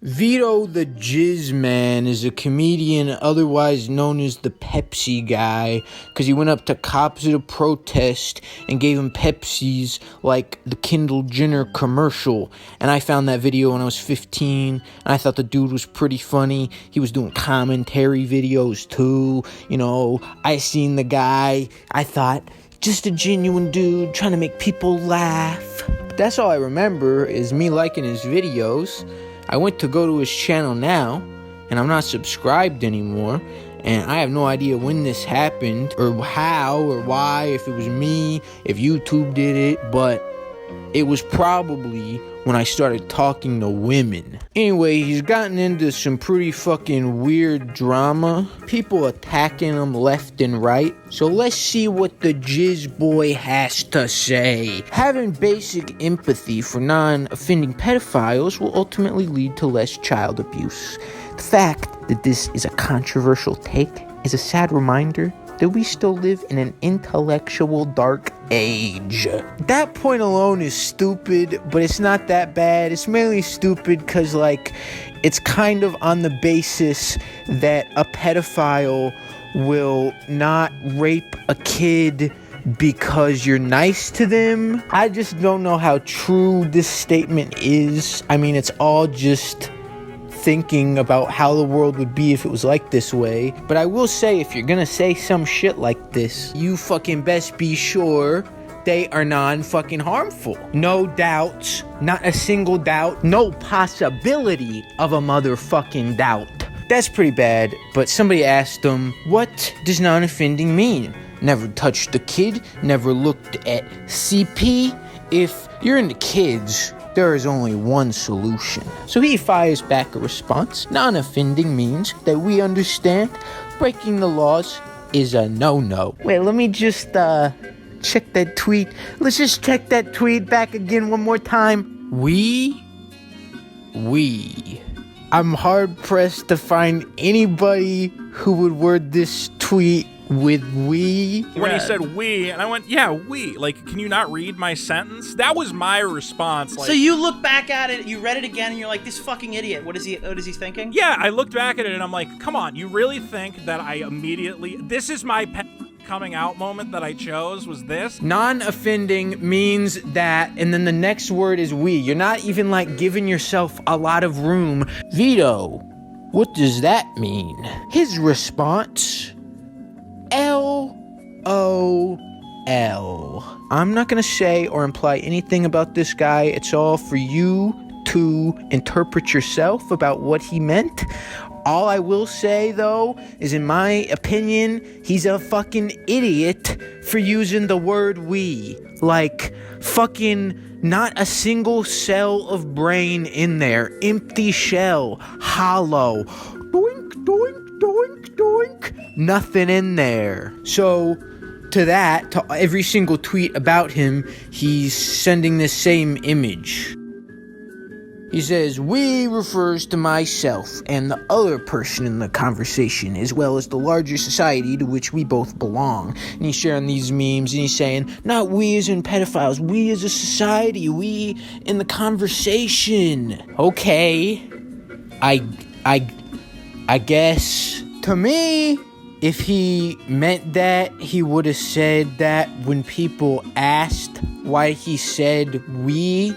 Vito the Jizz Man is a comedian otherwise known as the Pepsi guy because he went up to cops at a protest and gave them Pepsis like the Kendall Jenner commercial. And I found that video when I was 15 and I thought the dude was pretty funny. He was doing commentary videos too. You know, I seen the guy. I thought, just a genuine dude trying to make people laugh. But that's all I remember is me liking his videos. I went to go to his channel now, and I'm not subscribed anymore, and I have no idea when this happened, or how, or why, if it was me, if YouTube did it, but it was probably when I started talking to women. Anyway, he's gotten into some pretty fucking weird drama, people attacking him left and right, so let's see what the Jizz Boy has to say. Having basic empathy for non-offending pedophiles will ultimately lead to less child abuse. The fact that this is a controversial take is a sad reminder that we still live in an intellectual dark age. That point alone is stupid, but it's not that bad. It's mainly stupid because, like, it's kind of on the basis that a pedophile will not rape a kid because you're nice to them. I just don't know how true this statement is. I mean, it's all just thinking about how the world would be if it was like this way. But I will say, if you're gonna say some shit like this, you fucking best be sure they are non-fucking harmful. No doubts, not a single doubt, no possibility of a motherfucking doubt. That's pretty bad, but somebody asked him, what does non-offending mean? Never touched the kid, never looked at CP. If you're into kids, there is only one solution. So he fires back a response. Non-offending means that we understand breaking the laws is a no-no. Wait, let me just check that tweet. Let's just check that tweet back again one more time. We. I'm hard-pressed to find anybody who would word this tweet with we. When he said we, and I went, yeah, we. Like, can you not read my sentence? That was my response. Like, so you look back at it, you read it again, and you're like, this fucking idiot. What is he thinking? Yeah, I looked back at it and I'm like, come on, you really think that I immediately, this is my coming out moment that I chose, was this? Non-offending means that, and then the next word is we. You're not even like giving yourself a lot of room. Vito, what does that mean? His response, LOL. I'm not gonna say or imply anything about this guy. It's all for you to interpret yourself about what he meant. All I will say, though, is in my opinion, he's a fucking idiot for using the word we. Like, fucking not a single cell of brain in there. Empty shell. Hollow. Doink, doink, doink, doink. Nothing in there. So, to every single tweet about him, he's sending the same image. He says, we refers to myself and the other person in the conversation, as well as the larger society to which we both belong. And he's sharing these memes, and he's saying, not we as in pedophiles, we as a society, we in the conversation. Okay, I guess. To me, if he meant that, he would have said that when people asked why he said we,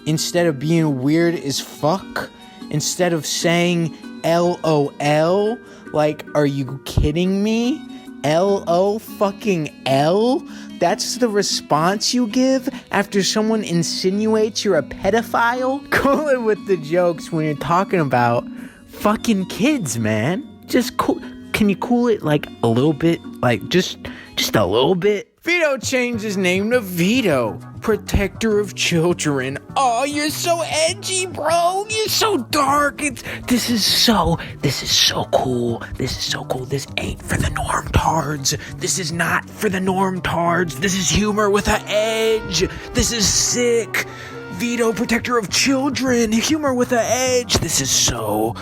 instead of being weird as fuck, instead of saying LOL, like, are you kidding me? LO fucking L? That's the response you give after someone insinuates you're a pedophile? Cool it with the jokes when you're talking about fucking kids, man. Just cool. Can you cool it like a little bit? Like just a little bit? Vito changed his name to Vito, protector of children. Oh, you're so edgy, bro. You're so dark. This is so cool. This is so cool. This ain't for the normtards. This is not for the normtards. This is humor with an edge. This is sick. Vito, protector of children, humor with an edge. This is so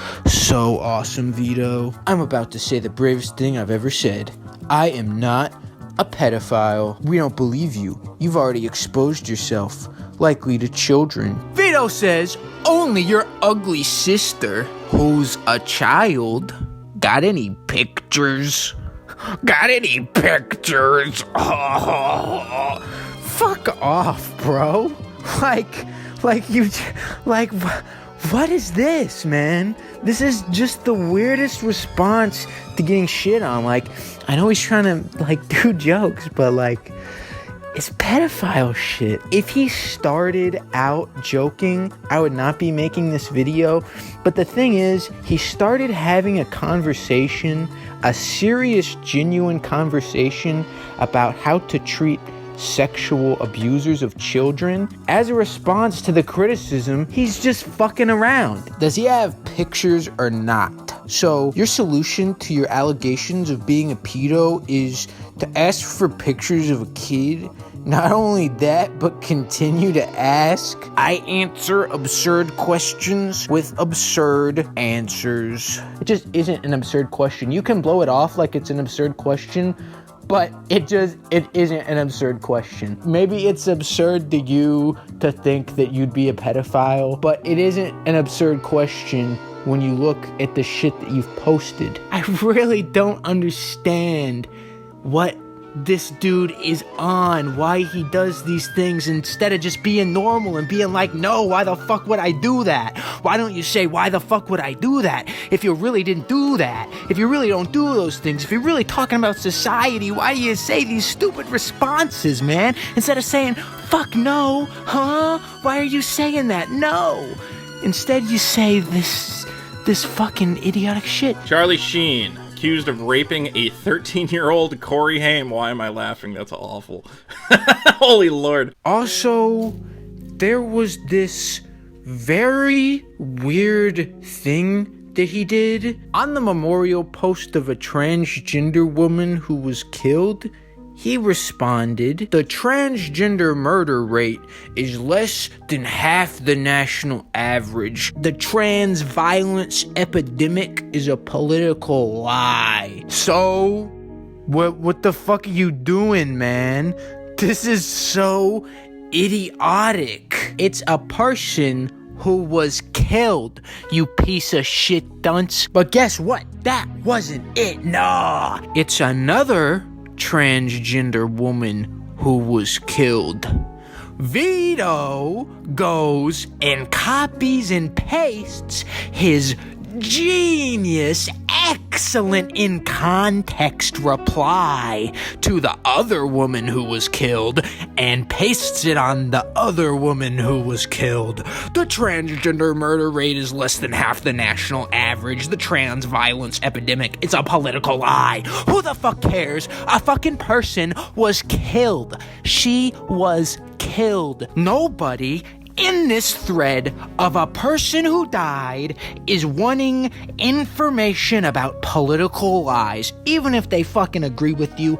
awesome, Vito. I'm about to say the bravest thing I've ever said. I am not a pedophile. We don't believe you. You've already exposed yourself. likely to children. Vito says only your ugly sister, who's a child. Got any pictures? Got any pictures? Oh, fuck off, bro. What is this, man? This is just the weirdest response to getting shit on. Like, I know he's trying to, like, do jokes, but, like, it's pedophile shit. If he started out joking, I would not be making this video. But the thing is, he started having a conversation, a serious, genuine conversation about how to treat sexual abusers of children. As a response to the criticism, he's just fucking around. Does he have pictures or not? So your solution to your allegations of being a pedo is to ask for pictures of a kid. Not only that, but continue to ask. I answer absurd questions with absurd answers. It just isn't an absurd question. You can blow it off like it's an absurd question, but it isn't an absurd question. Maybe it's absurd to you to think that you'd be a pedophile, but it isn't an absurd question when you look at the shit that you've posted. I really don't understand what this dude is on, why he does these things instead of just being normal and being like, no, why the fuck would I do that? Why don't you say, why the fuck would I do that? If you really didn't do that, if you really don't do those things, if you're really talking about society, why do you say these stupid responses, man? Instead of saying, fuck no, huh? Why are you saying that? No. Instead you say this fucking idiotic shit. Charlie Sheen, accused of raping a 13-year-old Corey Haim. Why am I laughing? That's awful. Holy Lord. Also, there was this very weird thing that he did. On the memorial post of a transgender woman who was killed, he responded, the transgender murder rate is less than half the national average. The trans violence epidemic is a political lie. So, what the fuck are you doing, man? This is so idiotic. It's a person who was killed, you piece of shit dunce. But guess what? That wasn't it. Nah. It's another transgender woman who was killed. Vito goes and copies and pastes his genius, excellent in context reply to the other woman who was killed and pastes it on the other woman who was killed. The transgender murder rate is less than half the national average. The trans violence epidemic is a political lie. Who the fuck cares? A fucking person was killed. She was killed. Nobody in this thread of a person who died is wanting information about political lies, even if they fucking agree with you.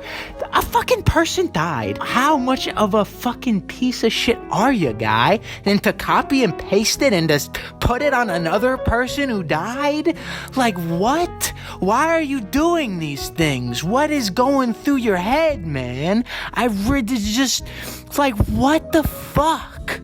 A fucking person died. How much of a fucking piece of shit are you, guy? And to copy and paste it and just put it on another person who died? Like, what? Why are you doing these things? What is going through your head, man? It's like, what the fuck?